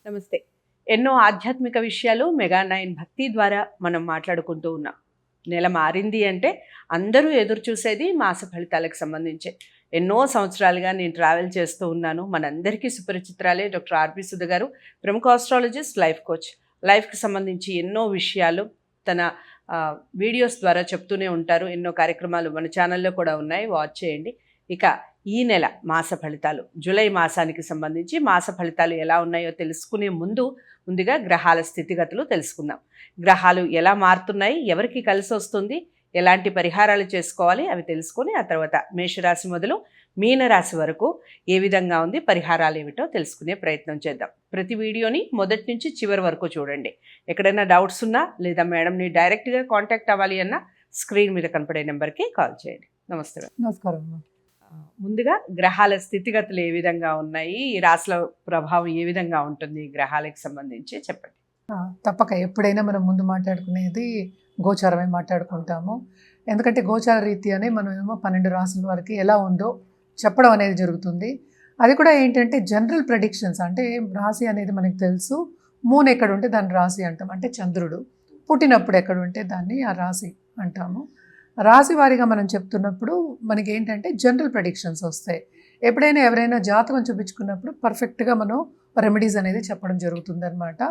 నమస్తే. ఎన్నో ఆధ్యాత్మిక విషయాలు మెగా9 భక్తి ద్వారా మనం మాట్లాడుకుంటూ ఉన్నాం. నెల మారింది అంటే అందరూ ఎదురు చూసేది మాస ఫలితాలకు సంబంధించే. ఎన్నో సంవత్సరాలుగా నేను ట్రావెల్ చేస్తూ ఉన్నాను. మనందరికీ సుపరిచితురాలే డాక్టర్ ఆర్‌పి సుధ గారు, ప్రముఖ ఆస్ట్రాలజిస్ట్, లైఫ్ కోచ్. లైఫ్‌కి సంబంధించి ఎన్నో విషయాలు తన వీడియోస్ ద్వారా చెప్తూనే ఉంటారు. ఎన్నో కార్యక్రమాలు మన ఛానల్లో కూడా ఉన్నాయి, వాచ్ చేయండి. ఇక ఈ నెల మాస ఫలితాలు, జూలై మాసానికి సంబంధించి మాస ఫలితాలు ఎలా ఉన్నాయో తెలుసుకునే ముందుగా గ్రహాల స్థితిగతులు తెలుసుకుందాం. గ్రహాలు ఎలా మారుతున్నాయి, ఎవరికి కలిసి వస్తుంది, ఎలాంటి పరిహారాలు చేసుకోవాలి అవి తెలుసుకొని ఆ తర్వాత మేషరాశి మొదలు మీనరాశి వరకు ఏ విధంగా ఉంది, పరిహారాలు ఏమిటో తెలుసుకునే ప్రయత్నం చేద్దాం. ప్రతి వీడియోని మొదటి నుంచి చివరి వరకు చూడండి. ఎక్కడైనా డౌట్స్ ఉన్నా లేదా మేడంని డైరెక్ట్గా కాంటాక్ట్ అవ్వాలి అన్నా స్క్రీన్ మీద కనపడే నెంబర్కి కాల్ చేయండి. నమస్తే. నమస్కారం. ముందుగా గ్రహాల స్థితిగతులు ఏ విధంగా ఉన్నాయి, ఈ రాశుల ప్రభావం ఏ విధంగా ఉంటుంది గ్రహాలకు సంబంధించి చెప్పండి. తప్పక ఎప్పుడైనా మనం ముందు మాట్లాడుకునేది గోచారమే మాట్లాడుకుంటాము. ఎందుకంటే గోచార రీత్యానే మనం ఏమో 12 రాశుల వరకు ఎలా ఉందో చెప్పడం అనేది జరుగుతుంది. అది కూడా ఏంటంటే జనరల్ ప్రెడిక్షన్స్, అంటే రాశి అనేది మనకు తెలుసు. మూన్ ఎక్కడ ఉంటే దాన్ని రాశి అంటాం, అంటే చంద్రుడు పుట్టినప్పుడు ఎక్కడ ఉంటే దాన్ని ఆ రాశి అంటాము. రాశి వారీగా మనం చెప్తున్నప్పుడు మనకి ఏంటంటే జనరల్ ప్రెడిక్షన్స్ వస్తాయి. ఎప్పుడైనా ఎవరైనా జాతకం చూపించుకున్నప్పుడు పర్ఫెక్ట్గా మనం రెమెడీస్ అనేది చెప్పడం జరుగుతుందన్నమాట.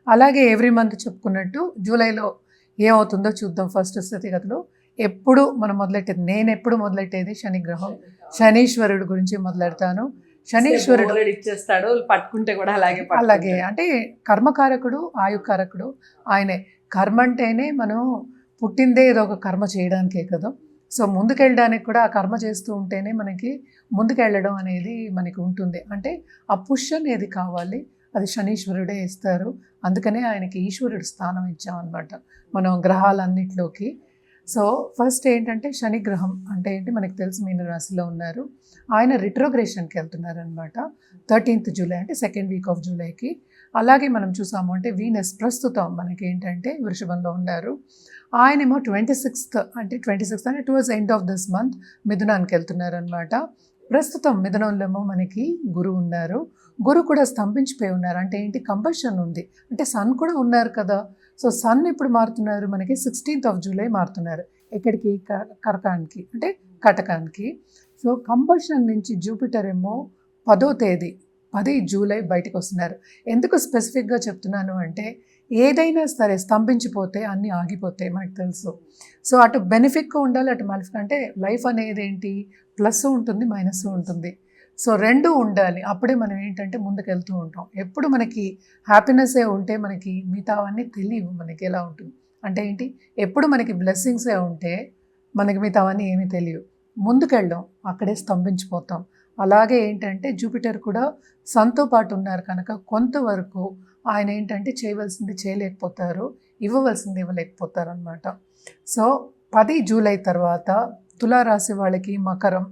అలాగే ఎవ్రీ మంత్ చెప్పుకున్నట్టు జూలైలో ఏమవుతుందో చూద్దాం. ఫస్ట్ స్థితిగతులు ఎప్పుడు మనం మొదలెట్టేది, నేను ఎప్పుడు మొదలెట్టేది శనిగ్రహం, శనీశ్వరుడు గురించి మొదలెడతాను. శనీశ్వరుడు ఇచ్చేస్తాడు, పట్టుకుంటే కూడా అలాగే అంటే కర్మకారకుడు, ఆయుకారకుడు ఆయనే. కర్మ అంటేనే మనం పుట్టిందే ఏదో ఒక కర్మ చేయడానికే కదా. సో ముందుకెళ్ళడానికి కూడా ఆ కర్మ చేస్తూ ఉంటేనే మనకి ముందుకెళ్ళడం అనేది మనకి ఉంటుంది. అంటే ఆ పుష్ అనేది కావాలి, అది శనీశ్వరుడే ఇస్తారు. అందుకనే ఆయనకి ఈశ్వరుడు స్థానం ఇచ్చామన్నమాట మనం గ్రహాలన్నిటిలోకి. సో ఫస్ట్ ఏంటంటే శనిగ్రహం అంటే ఏంటి మనకి తెలుసు, మీన రాశిలో ఉన్నారు. ఆయన రిట్రోగ్రేషన్కి వెళ్తున్నారనమాట 13th జూలై, అంటే సెకండ్ వీక్ ఆఫ్ జూలైకి. అలాగే మనం చూసాము అంటే వీనస్ ప్రస్తుతం మనకి ఏంటంటే వృషభంలో ఉన్నారు. ఆయనేమో 26th అంటే towards end of this month మిథునానికి వెళ్తున్నారనమాట. ప్రస్తుతం మిథునంలో మనకి గురువు ఉన్నారు. గురు కూడా స్తంభించిపోయి ఉన్నారు. అంటే ఏంటి, కంబషన్ ఉంది. అంటే సన్ కూడా ఉన్నారు కదా. సో సన్ ఎప్పుడు మారుతున్నారు, మనకి 16th ఆఫ్ జూలై మారుతున్నారు. ఎక్కడికి, కరకానికి అంటే కటకానికి. సో కంబషన్ నుంచి జూపిటర్ ఏమో 10వ తేదీ 10 జూలై బయటకు వస్తున్నారు. ఎందుకు స్పెసిఫిక్గా చెప్తున్నాను అంటే ఏదైనా సరే స్తంభించిపోతే అన్నీ ఆగిపోతాయి మనకు తెలుసు. సో అటు బెనిఫిట్గా ఉండాలి, అటు మాలిఫిక్. అంటే లైఫ్ అనేది ఏంటి, ప్లస్ ఉంటుంది, మైనస్ ఉంటుంది. సో రెండూ ఉండాలి, అప్పుడే మనం ఏంటంటే ముందుకెళ్తూ ఉంటాం. ఎప్పుడు మనకి హ్యాపీనెస్సే ఉంటే మనకి మిగతావన్నీ తెలియవు. మనకి ఎలా ఉంటుంది అంటే ఏంటి, ఎప్పుడు మనకి బ్లెస్సింగ్సే ఉంటే మనకి మిగతావన్నీ ఏమీ తెలియవు. ముందుకెళ్ళడం, అక్కడే స్తంభించిపోతాం. అలాగే ఏంటంటే జూపిటర్ కూడా సన్తో పాటు ఉన్నారు కనుక కొంతవరకు ఆయన ఏంటంటే చేయవలసింది చేయలేకపోతారు, ఇవ్వవలసింది ఇవ్వలేకపోతారు అనమాట. సో 10 జూలై తర్వాత తులారాశి వాళ్ళకి మకరం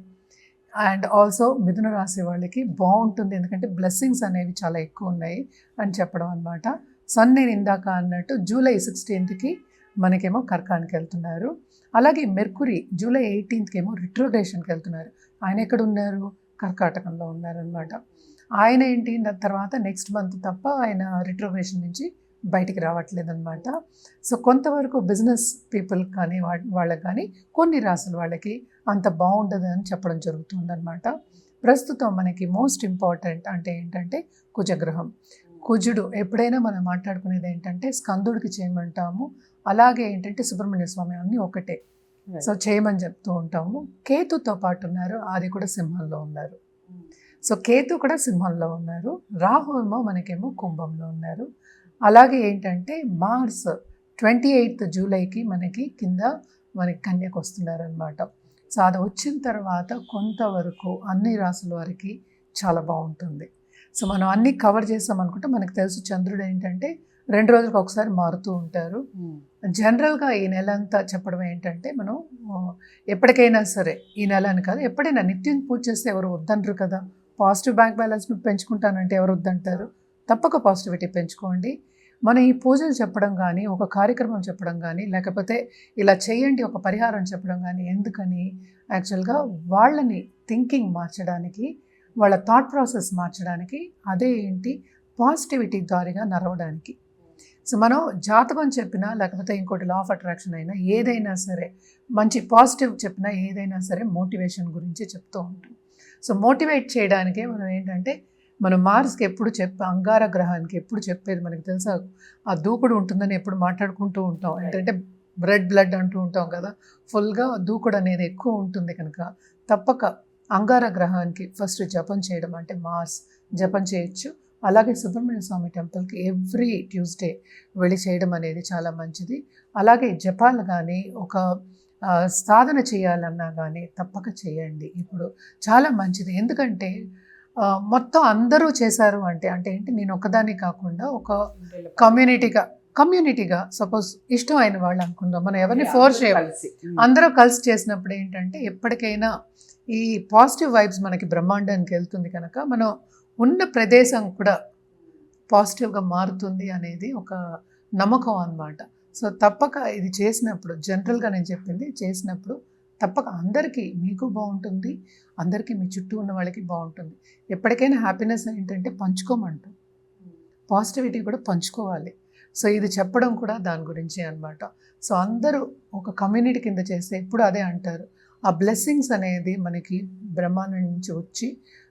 అండ్ ఆల్సో మిథున రాశి వాళ్ళకి బాగుంటుంది. ఎందుకంటే బ్లెస్సింగ్స్ అనేవి చాలా ఎక్కువ ఉన్నాయి అని చెప్పడం అనమాట. సన్ నేను ఇందాక అన్నట్టు జూలై 16th మనకేమో కర్కానికి వెళ్తున్నారు. అలాగే మెర్కురీ జూలై 18th రిట్రోగ్రేషన్కి వెళ్తున్నారు. ఆయన ఎక్కడ ఉన్నారు, కర్కాటకంలో ఉన్నారనమాట. ఆయన ఏంటి తర్వాత నెక్స్ట్ మంత్ తప్ప ఆయన రిట్రోగ్రేషన్ నుంచి బయటికి రావట్లేదు అనమాట. సో కొంతవరకు బిజినెస్ పీపుల్ కానీ వాళ్ళకి కానీ కొన్ని రాసుల వాళ్ళకి అంత బాగుండదు అని చెప్పడం జరుగుతుందన్నమాట. ప్రస్తుతం మనకి మోస్ట్ ఇంపార్టెంట్ అంటే ఏంటంటే కుజగ్రహం. కుజుడు ఎప్పుడైనా మనం మాట్లాడుకునేది ఏంటంటే స్కందుడికి చేయమంటాము, అలాగే ఏంటంటే సుబ్రహ్మణ్య స్వామి అన్నీ ఒకటే. సో చేయమని చెప్తూ ఉంటాము. కేతుతో పాటు ఉన్నారు, అది కూడా సింహంలో ఉన్నారు. సో కేతు కూడా సింహంలో ఉన్నారు. రాహు ఏమో మనకేమో కుంభంలో ఉన్నారు. అలాగే ఏంటంటే మార్స్ 28th జూలైకి మనకి కింద మనకి కన్యకు వస్తున్నారనమాట. సో అది వచ్చిన తర్వాత కొంతవరకు అన్ని రాసుల వారికి చాలా బాగుంటుంది. సో మనం అన్నీ కవర్ చేస్తాం అనుకుంటే మనకు తెలుసు చంద్రుడు ఏంటంటే 2 రోజులకు ఒకసారి మారుతూ ఉంటారు. జనరల్గా ఈ నెల అంతా చెప్పడం ఏంటంటే మనం ఎప్పటికైనా సరే, ఈ నెల అని కాదు, ఎప్పుడైనా నిత్యం పూజ చేస్తే ఎవరు వద్దంటారు కదా. పాజిటివ్ బ్యాంక్ బ్యాలెన్స్ను పెంచుకుంటానంటే ఎవరు వద్దంటారు. తప్పక పాజిటివిటీ పెంచుకోండి. మనం ఈ పూజలు చెప్పడం కానీ, ఒక కార్యక్రమం చెప్పడం కానీ, లేకపోతే ఇలా చేయండి ఒక పరిహారం చెప్పడం కానీ ఎందుకని, యాక్చువల్గా వాళ్ళని థింకింగ్ మార్చడానికి, వాళ్ళ థాట్ ప్రాసెస్ మార్చడానికి. అదే ఏంటి, పాజిటివిటీ ద్వారాగా నడవడానికి. సో మనం జాతకం చెప్పినా లేకపోతే ఇంకోటి లా ఆఫ్ అట్రాక్షన్ అయినా ఏదైనా సరే మంచి పాజిటివ్ చెప్పినా ఏదైనా సరే మోటివేషన్ గురించి చెప్తూ ఉంటాం. సో మోటివేట్ చేయడానికే మనం ఏంటంటే మనం మార్స్కి ఎప్పుడు అంగార గ్రహానికి ఎప్పుడు చెప్పేది మనకి తెలుసా, ఆ దూకుడు ఉంటుందని ఎప్పుడు మాట్లాడుకుంటూ ఉంటాం. ఏంటంటే బ్లడ్ అంటూ ఉంటాం కదా, ఫుల్గా దూకుడు అనేది ఎక్కువ ఉంటుంది కనుక తప్పక అంగార గ్రహానికి ఫస్ట్ జపం చేయడం, అంటే మార్స్ జపం చేయొచ్చు. అలాగే సుబ్రహ్మణ్య స్వామి టెంపుల్కి ఎవ్రీ ట్యూస్డే వెళ్ళి చేయడం అనేది చాలా మంచిది. అలాగే జపాలు కానీ ఒక సాధన చేయాలన్నా కానీ తప్పక చేయండి. ఇప్పుడు చాలా మంచిది. ఎందుకంటే మొత్తం అందరూ చేశారు అంటే ఏంటి, నేను ఒకదాన్ని కాకుండా ఒక కమ్యూనిటీగా సపోజ్ ఇష్టం అయిన వాళ్ళు అనుకుందాం, మనం ఎవరిని ఫోర్స్ చేయాలి, అందరూ కలిసి చేసినప్పుడు ఏంటంటే ఎప్పటికైనా ఈ పాజిటివ్ వైబ్స్ మనకి బ్రహ్మాండానికి వెళ్తుంది కనుక మనం ఉన్న ప్రదేశం కూడా పాజిటివ్గా మారుతుంది అనేది ఒక నమ్మకం అన్నమాట. సో తప్పక ఇది చేసినప్పుడు, జనరల్గా నేను చెప్పింది చేసినప్పుడు తప్పక అందరికీ మీకు బాగుంటుంది, అందరికీ మీ చుట్టూ ఉన్న వాళ్ళకి బాగుంటుంది. ఎప్పటికైనా హ్యాపీనెస్ ఏంటంటే పంచుకోమంటాం, పాజిటివిటీ కూడా పంచుకోవాలి. సో ఇది చెప్పడం కూడా దాని గురించి అన్నమాట. సో అందరూ ఒక కమ్యూనిటీ కింద చేస్తే ఎప్పుడు అదే అంటారు, ఆ బ్లెస్సింగ్స్ అనేది మనకి బ్రహ్మాండం నుంచి వచ్చి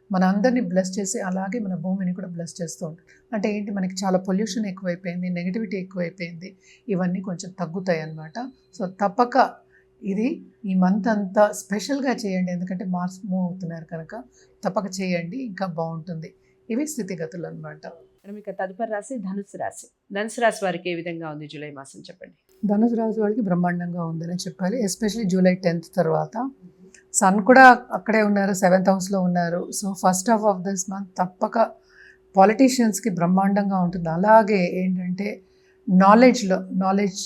మన అందరినీ బ్లెస్ చేసి అలాగే మన భూమిని కూడా బ్లెస్ చేస్తూ ఉంటాం. అంటే ఏంటి, మనకి చాలా పొల్యూషన్ ఎక్కువైపోయింది, నెగిటివిటీ ఎక్కువైపోయింది, ఇవన్నీ కొంచెం తగ్గుతాయి అన్నమాట. సో తప్పక ఇది ఈ మంత్ అంతా స్పెషల్గా చేయండి, ఎందుకంటే మార్స్ మూవ్ అవుతున్నారు కనుక తప్పక చేయండి, ఇంకా బాగుంటుంది. ఇవి స్థితిగతులు అన్నమాట. ఇక తదుపరి రాశి ధనుసు రాశి. ధనుసు రాశి వారికి ఏ విధంగా ఉంది జూలై మాసం చెప్పండి. ధనుసు రాశి వాళ్ళకి బ్రహ్మాండంగా ఉందని చెప్పాలి. ఎస్పెషల్లీ జూలై 10th తర్వాత సన్ కూడా అక్కడే ఉన్నారు, 7th హౌస్లో ఉన్నారు. So first half of this month తప్పక పాలిటీషియన్స్కి బ్రహ్మాండంగా ఉంటుంది. అలాగే ఏంటంటే నాలెడ్జ్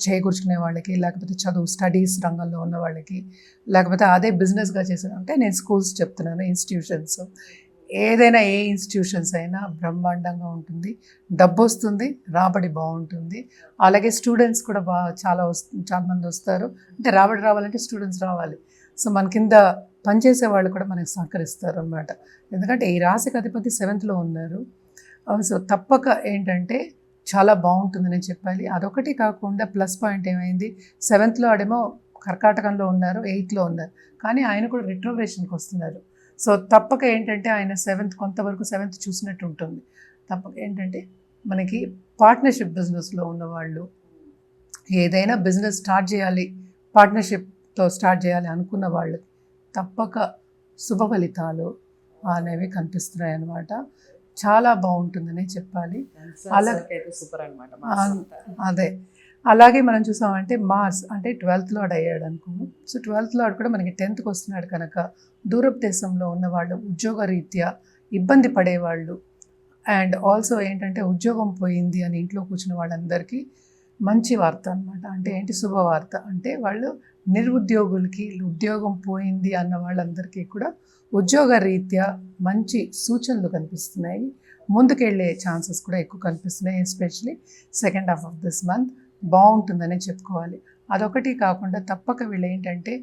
చేకూర్చుకునే వాళ్ళకి, లేకపోతే చదువు స్టడీస్ రంగంలో ఉన్న వాళ్ళకి, లేకపోతే అదే బిజినెస్గా చేసిన, అంటే నేను స్కూల్స్ చెప్తున్నాను, ఇన్స్టిట్యూషన్స్, ఏదైనా ఏ ఇన్స్టిట్యూషన్స్ అయినా బ్రహ్మాండంగా ఉంటుంది. డబ్బు వస్తుంది, రాబడి బాగుంటుంది. అలాగే స్టూడెంట్స్ కూడా చాలా మంది వస్తారు. అంటే రాబడి రావాలంటే స్టూడెంట్స్ రావాలి. సో మన కింద పనిచేసే వాళ్ళు కూడా మనకి సహకరిస్తారు అన్నమాట. ఎందుకంటే ఈ రాశికి అధిపతి 7th ఉన్నారు. సో తప్పక ఏంటంటే చాలా బాగుంటుందని చెప్పాలి. అదొకటి కాకుండా ప్లస్ పాయింట్ ఏమైంది, 7th ఆడేమో కర్కాటకంలో ఉన్నారు, 8th ఉన్నారు, కానీ ఆయన కూడా రిట్రోగ్రేషన్కి వస్తున్నారు. సో తప్పక ఏంటంటే ఆయన 7th కొంతవరకు 7th చూసినట్టు ఉంటుంది. తప్పక ఏంటంటే మనకి పార్ట్నర్షిప్ బిజినెస్లో ఉన్నవాళ్ళు, ఏదైనా బిజినెస్ స్టార్ట్ చేయాలి, పార్ట్నర్షిప్తో స్టార్ట్ చేయాలి అనుకున్న వాళ్ళు తప్పక శుభ ఫలితాలు అనేవి కనిపిస్తున్నాయి అన్నమాట. చాలా బాగుంటుందని చెప్పాలి. అదే అలాగే మనం చూసామంటే మార్స్ అంటే 12th లార్డ్ అయ్యాడు అనుకోము. సో 12th లార్డ్ కూడా మనకి 10th వస్తున్నాడు కనుక దూరపు దేశంలో ఉన్నవాళ్ళు, ఉద్యోగ రీత్యా ఇబ్బంది పడేవాళ్ళు, అండ్ ఆల్సో ఏంటంటే ఉద్యోగం పోయింది అని ఇంట్లో కూర్చున్న వాళ్ళందరికీ మంచి వార్త అనమాట. అంటే ఏంటి, శుభవార్త. అంటే వాళ్ళు నిరుద్యోగులకి ఉద్యోగం పోయింది అన్న వాళ్ళందరికీ కూడా ఉద్యోగ రీత్యా మంచి సూచనలు కనిపిస్తున్నాయి. ముందుకెళ్ళే ఛాన్సెస్ కూడా ఎక్కువ కనిపిస్తున్నాయి. Especially second half of this month బాగుంటుందనే చెప్పుకోవాలి. అదొకటి కాకుండా తప్పక వీళ్ళు ఏంటంటే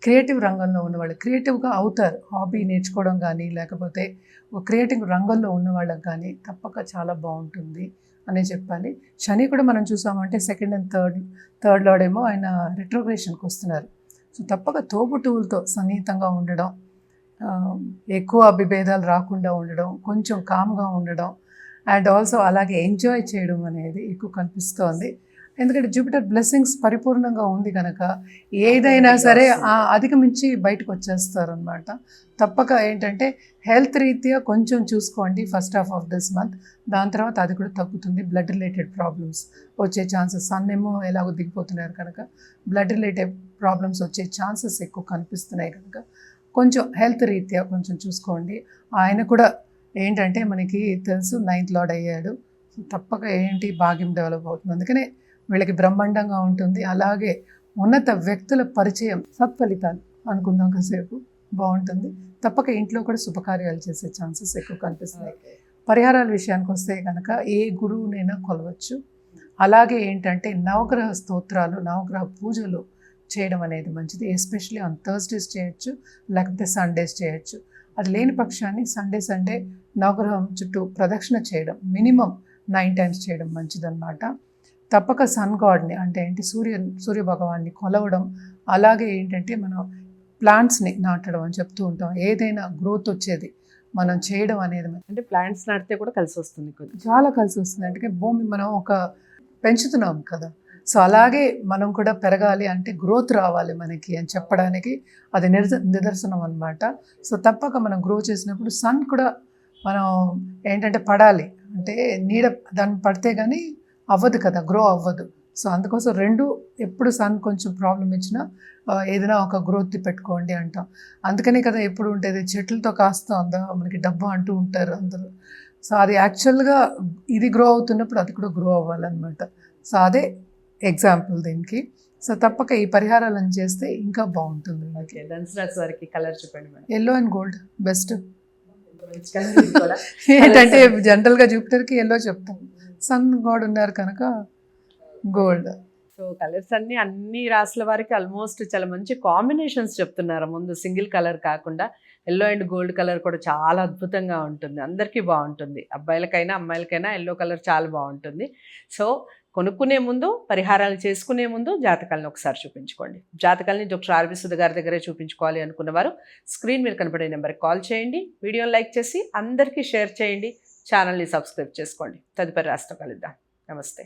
క్రియేటివ్ రంగంలో ఉన్నవాళ్ళు క్రియేటివ్గా అవుతారు. హాబీ నేర్చుకోవడం కానీ, లేకపోతే క్రియేటివ్ రంగంలో ఉన్న వాళ్ళకి కానీ తప్పక చాలా బాగుంటుంది అనే చెప్పాలి. శని కూడా మనం చూసామంటే 2nd and 3rd లార్డ్ ఏమో ఆయన రిట్రోగ్రేషన్కి వస్తున్నారు. సో తప్పక తోబుట్టువులతో సన్నిహితంగా ఉండడం, ఎక్కువ విభేదాలు రాకుండా ఉండడం, కొంచెం కామ్గా ఉండడం, అండ్ ఆల్సో అలాగే ఎంజాయ్ చేయడం అనేది ఎక్కువ కనిపిస్తోంది. ఎందుకంటే జూపిటర్ బ్లెస్సింగ్స్ పరిపూర్ణంగా ఉంది కనుక ఏదైనా సరే అధిగమించి బయటకు వచ్చేస్తారు అనమాట. తప్పక ఏంటంటే హెల్త్ రీత్యా కొంచెం చూసుకోండి first half of this month. దాని తర్వాత అది కూడా తగ్గుతుంది. బ్లడ్ రిలేటెడ్ ప్రాబ్లమ్స్ వచ్చే ఛాన్సెస్, సన్ ఏమో ఎలాగో దిగిపోతున్నారు కనుక బ్లడ్ రిలేటెడ్ ప్రాబ్లమ్స్ వచ్చే ఛాన్సెస్ ఎక్కువ కనిపిస్తున్నాయి కనుక కొంచెం హెల్త్ రీత్యా కొంచెం చూసుకోండి. ఆయన కూడా ఏంటంటే మనకి తెలుసు 9th లార్డ్ అయ్యాడు. తప్పక ఏంటి భాగ్యం డెవలప్ అవుతుంది. అందుకనే వీళ్ళకి బ్రహ్మాండంగా ఉంటుంది. అలాగే ఉన్నత వ్యక్తుల పరిచయం, సత్ఫలితాలు అనుకుందాం కాసేపు, బాగుంటుంది. తప్పక ఇంట్లో కూడా శుభకార్యాలు చేసే ఛాన్సెస్ ఎక్కువ కనిపిస్తున్నాయి. పరిహారాల విషయానికి వస్తే కనుక ఏ గురువునైనా కొలవచ్చు. అలాగే ఏంటంటే నవగ్రహ స్తోత్రాలు, నవగ్రహ పూజలు చేయడం అనేది మంచిది. ఎస్పెషలీ ఆన్ థర్స్డేస్ చేయొచ్చు, లేకపోతే సండేస్ చేయొచ్చు. అది లేని పక్షాన్ని సండే నవగ్రహం చుట్టూ ప్రదక్షిణ చేయడం మినిమం 9 టైమ్స్ చేయడం మంచిదన్నమాట. తప్పక సన్ గాడ్ని అంటే ఏంటి సూర్య భగవాన్ని కొలవడం, అలాగే ఏంటంటే మనం ప్లాంట్స్ని నాటడం అని చెప్తూ ఉంటాం. ఏదైనా గ్రోత్ వచ్చేది మనం చేయడం అనేది అంటే ప్లాంట్స్ నాటితే కూడా కలిసి వస్తుంది కొంచెం. చాలా కలిసి వస్తుంది. అంటే భూమి మనం ఒక పెంచుతున్నాం కదా, సో అలాగే మనం కూడా పెరగాలి అంటే గ్రోత్ రావాలి మనకి అని చెప్పడానికి అది నిదర్శనం అన్నమాట. సో తప్పక మనం గ్రో చేసినప్పుడు సన్ కూడా మనం ఏంటంటే పడాలి, అంటే నీడ దాన్ని పడితే కానీ అవ్వదు కదా, గ్రో అవ్వదు. సో అందుకోసం రెండు ఎప్పుడు సన్ కొంచెం ప్రాబ్లం ఇచ్చినా ఏదైనా ఒక గ్రోత్ పెట్టుకోండి అంటాం. అందుకనే కదా ఎప్పుడు ఉంటుంది చెట్లతో కాస్త మనకి డబ్బు అంటూ ఉంటారు అందరూ. సో అది యాక్చువల్గా ఇది గ్రో అవుతున్నప్పుడు అది కూడా గ్రో అవ్వాలన్నమాట. సో అదే ఎగ్జాంపుల్ దీనికి. సో తప్పక ఈ పరిహారాలను చేస్తే ఇంకా బాగుంటుంది. ఓకే, ధనుసు వారికి కలర్ చెప్పండి madam. Yellow and gold best. మంచి colour ఇది కూడా. ఏంటంటే జనరల్గా జూపిటర్కి ఎల్లో చెప్తాం, సన్ గాడ్ ఉన్నారు కనుక గోల్డ్. సో కలర్స్ అన్ని రాసుల వారికి ఆల్మోస్ట్ చాలా మంచి కాంబినేషన్స్ చెప్తున్నారు. ముందు సింగిల్ కలర్ కాకుండా ఎల్లో అండ్ గోల్డ్ కలర్ కూడా చాలా అద్భుతంగా ఉంటుంది, అందరికీ బాగుంటుంది. అబ్బాయిలకైనా అమ్మాయిలకైనా ఎల్లో కలర్ చాలా బాగుంటుంది. సో కొనుక్కునే ముందు, పరిహారాలు చేసుకునే ముందు జాతకాలను ఒకసారి చూపించుకోండి. జాతకాలని డాక్టర్ ఆర్వి సుధ గారి దగ్గరే చూపించుకోవాలి అనుకున్నవారు స్క్రీన్ మీద కనపడే నెంబర్కి కాల్ చేయండి, వీడియోని లైక్ చేసి అందరికీ షేర్ చేయండి, ఛానల్ని సబ్స్క్రైబ్ చేసుకోండి. తదుపరి రాష్ట్రం కలుద్దాం. నమస్తే.